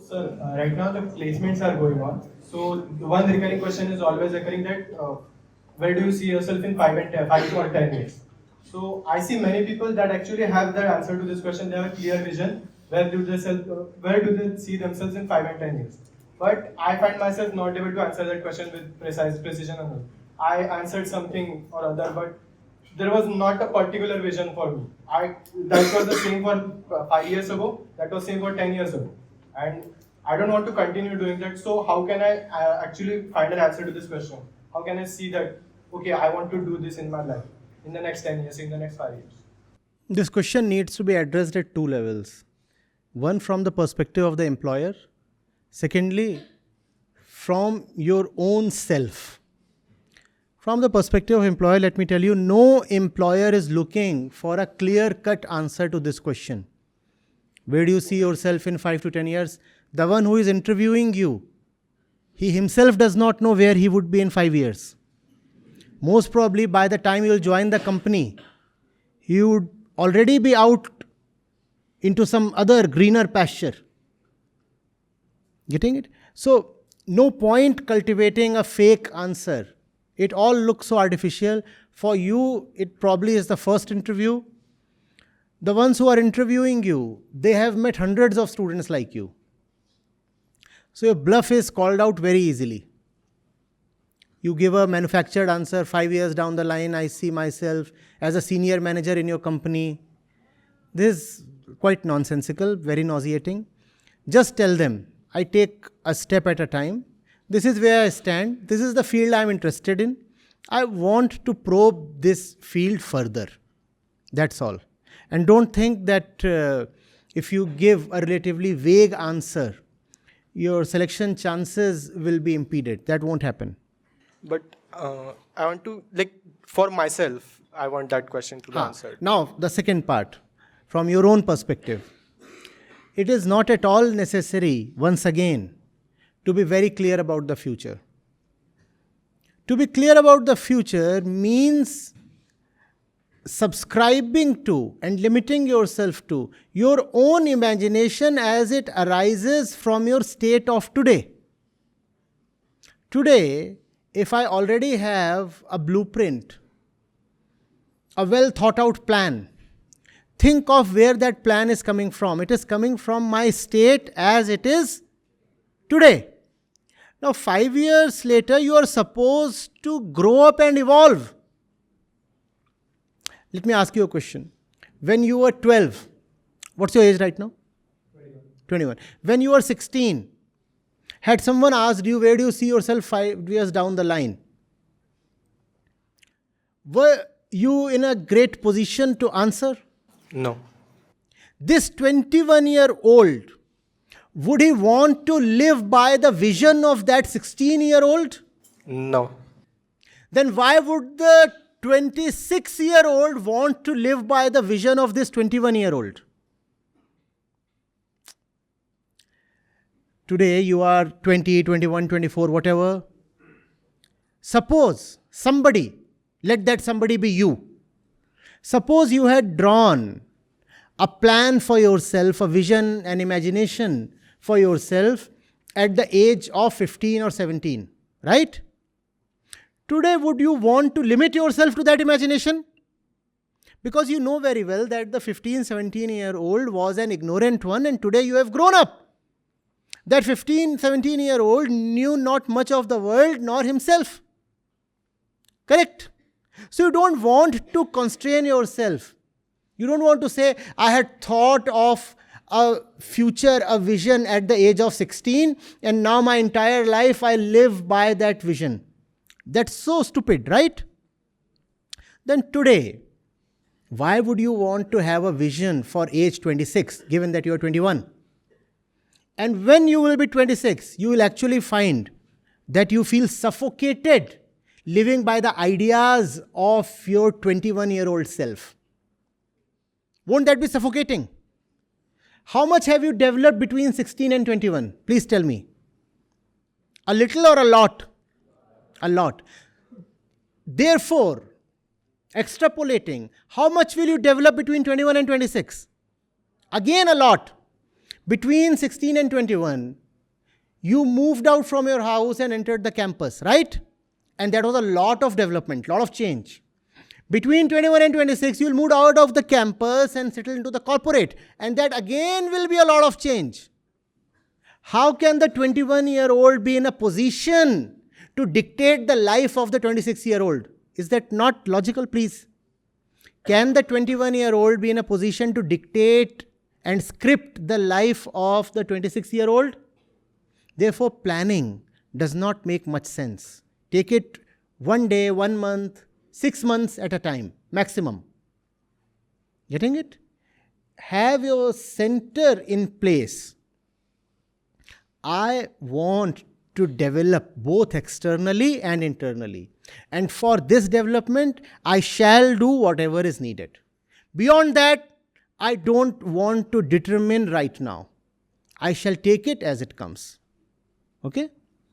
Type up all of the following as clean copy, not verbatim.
Sir, right now the placements are going on. So the one recurring question is always occurring that where do you see yourself in 5 or 10 years? So I see many people that actually have the answer to this question. They have a clear vision. Where do they see themselves in 5 and 10 years? But I find myself not able to answer that question with precise precision enough. I answered something or other, but there was not a particular vision for me. That was the same for 5 years ago. That was same for 10 years ago, and I don't want to continue doing that. So how can I actually find an answer to this question? How can I see that okay, I want to do this in my life in the next 10 years, in the next 5 years? This question needs to be addressed at two levels. One, from the perspective of the employer. Secondly, from your own self. From the perspective of employer, let me tell you, no employer is looking for a clear-cut answer to this question. Where do you see yourself in 5 to 10 years? The one who is interviewing you, he himself does not know where he would be in 5 years. Most probably by the time you will join the company, he would already be out into some other greener pasture. Getting it? So, no point cultivating a fake answer. It all looks so artificial. For you, it probably is the first interview. The ones who are interviewing you, they have met hundreds of students like you. So your bluff is called out very easily. You give a manufactured answer, 5 years down the line, I see myself as a senior manager in your company. This is quite nonsensical, very nauseating. Just tell them, I take a step at a time. This is where I stand. This is the field I am interested in. I want to probe this field further. That's all. And don't think that if you give a relatively vague answer, your selection chances will be impeded. That won't happen. But I want to, for myself, I want that question to be answered. Now, the second part, from your own perspective. It is not at all necessary, once again, to be very clear about the future. To be clear about the future means subscribing to and limiting yourself to your own imagination as it arises from your state of today. Today, if I already have a blueprint, a well thought out plan, think of where that plan is coming from. It is coming from my state as it is today. Now, 5 years later, you are supposed to grow up and evolve. Let me ask you a question. When you were 12, what's your age right now? 21. When you were 16, had someone asked you, where do you see yourself 5 years down the line? Were you in a great position to answer? No. This 21-year-old, would he want to live by the vision of that 16-year-old? No. Then why would the 26-year-old want to live by the vision of this 21-year-old? Today you are 20, 21, 24, whatever. Suppose somebody, let that somebody be you. Suppose you had drawn a plan for yourself, a vision, an imagination for yourself at the age of 15 or 17, right? Today, would you want to limit yourself to that imagination? Because you know very well that the 15, 17-year-old was an ignorant one and today you have grown up. That 15, 17-year-old knew not much of the world nor himself. Correct? So you don't want to constrain yourself. You don't want to say, I had thought of a future, a vision at the age of 16 and now my entire life I live by that vision. That's so stupid, right? Then today, why would you want to have a vision for age 26 given that you are 21? And when you will be 26, you will actually find that you feel suffocated living by the ideas of your 21-year-old self. Won't that be suffocating? How much have you developed between 16 and 21? Please tell me. A little or a lot? A lot. Therefore, extrapolating, how much will you develop between 21 and 26? Again a lot. Between 16 and 21, you moved out from your house and entered the campus, right? And that was a lot of development, lot of change. Between 21 and 26, you'll move out of the campus and settle into the corporate. And that again will be a lot of change. How can the 21-year-old be in a position to dictate the life of the 26-year-old? Is that not logical, please? Can the 21-year-old be in a position to dictate and script the life of the 26-year-old? Therefore, planning does not make much sense. Take it one day, 1 month, 6 months at a time, maximum. Getting it? Have your center in place. I want to develop both externally and internally. And for this development, I shall do whatever is needed. Beyond that, I don't want to determine right now. I shall take it as it comes. Okay?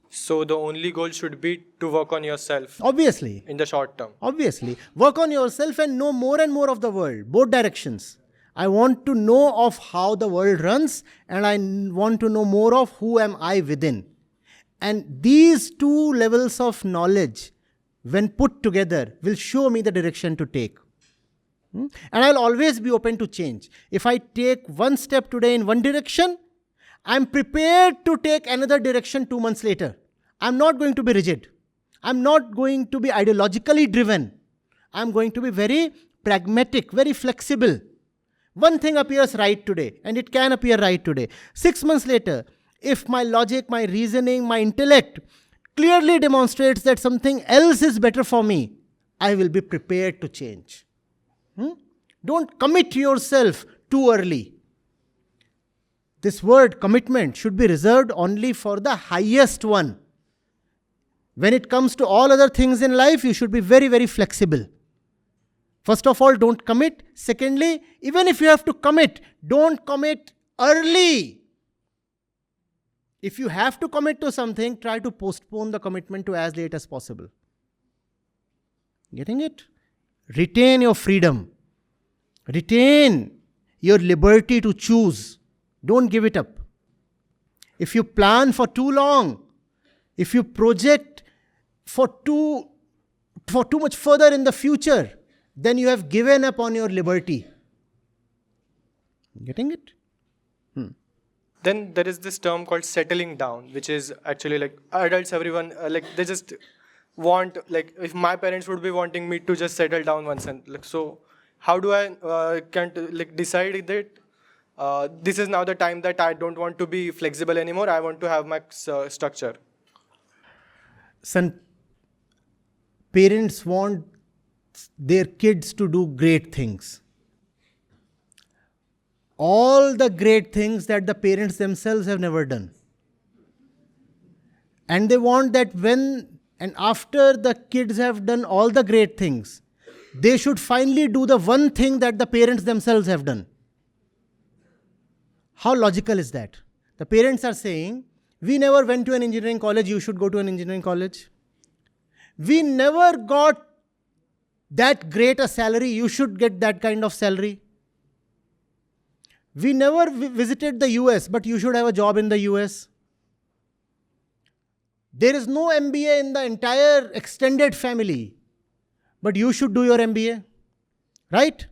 So the only goal should be to work on yourself Obviously. in the short term. Obviously. Work on yourself and know more and more of the world, both directions. I want to know of how the world runs, and I want to know more of who am I within. And these two levels of knowledge, when put together, will show me the direction to take. And I'll always be open to change. If I take one step today in one direction, I'm prepared to take another direction 2 months later. I'm not going to be rigid. I'm not going to be ideologically driven. I'm going to be very pragmatic, very flexible. One thing appears right today, and it can appear right today. 6 months later, if my logic, my reasoning, my intellect clearly demonstrates that something else is better for me, I will be prepared to change. Don't commit yourself too early. This word commitment should be reserved only for the highest one. When it comes to all other things in life, you should be very, very flexible. First of all, don't commit. Secondly, even if you have to commit, don't commit early. If you have to commit to something, try to postpone the commitment to as late as possible. Getting it? Retain your freedom. Retain your liberty to choose. Don't give it up. If you plan for too long, if you project for too much further in the future, then you have given up on your liberty. Getting it? Then there is this term called settling down, which is actually like adults, everyone, they just want, if my parents would be wanting me to just settle down once, and so how do I decide that this is now the time that I don't want to be flexible anymore, I want to have my structure? Son, parents want their kids to do great things. All the great things that the parents themselves have never done. And they want that when and after the kids have done all the great things, they should finally do the one thing that the parents themselves have done. How logical is that? The parents are saying, we never went to an engineering college, you should go to an engineering college. We never got that great a salary, you should get that kind of salary. We never visited the US, but you should have a job in the US. There is no MBA in the entire extended family, but you should do your MBA, right?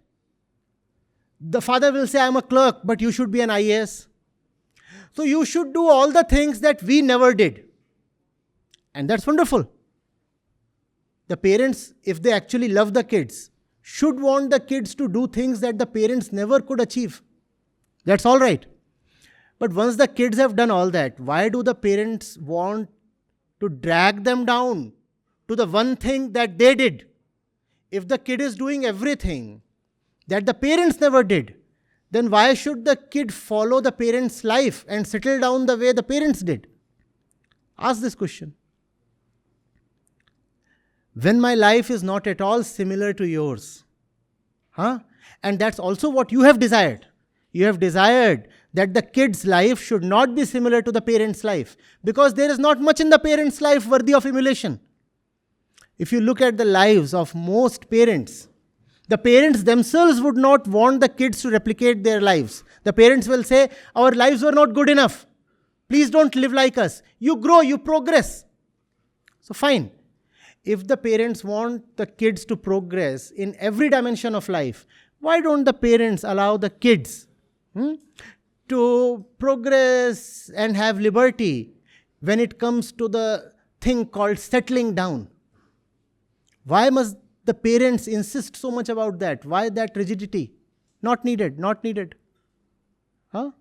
The father will say, I'm a clerk, but you should be an IAS. So you should do all the things that we never did. And that's wonderful. The parents, if they actually love the kids, should want the kids to do things that the parents never could achieve. That's all right. But once the kids have done all that, why do the parents want to drag them down to the one thing that they did? If the kid is doing everything that the parents never did, then why should the kid follow the parents' life and settle down the way the parents did? Ask this question. When my life is not at all similar to yours, and that's also what you have desired. You have desired that the kid's life should not be similar to the parent's life, because there is not much in the parent's life worthy of emulation. If you look at the lives of most parents, The parents themselves would not want the kids to replicate their lives. The parents will say, our lives were not good enough. Please don't live like us. You grow, you progress. So fine. If the parents want the kids to progress in every dimension of life, why don't the parents allow the kids to progress and have liberty when it comes to the thing called settling down? Why must the parents insist so much about that? Why that rigidity? Not needed, not needed. Huh?